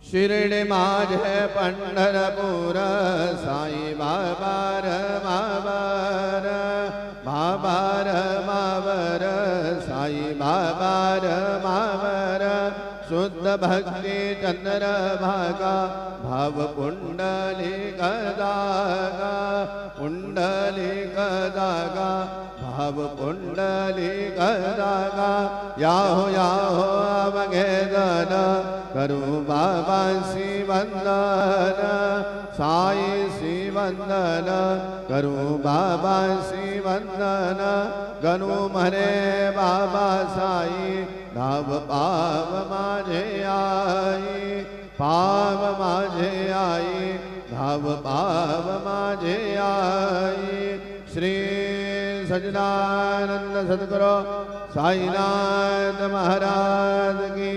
शिर्डी माझे पंढरपूर साई बाबार मावर बाबार मावर साई बाबार मावर शुद्ध भक्ति चंद्र भागा भाव पुंडलिक दागा पुंडलिक दागा भाव पुंडलिक दागा याहो याहो अवघेदन करू बाबांसी वंदन साई सी वंदन करू बाबांसी वंदन गणू म्हणे बाबा साई धाव पाव माझे आई पाव माझे आई धाव पाव माझे आई श्री सच्चिदानंद सद्गुरु साईनाथ महाराज की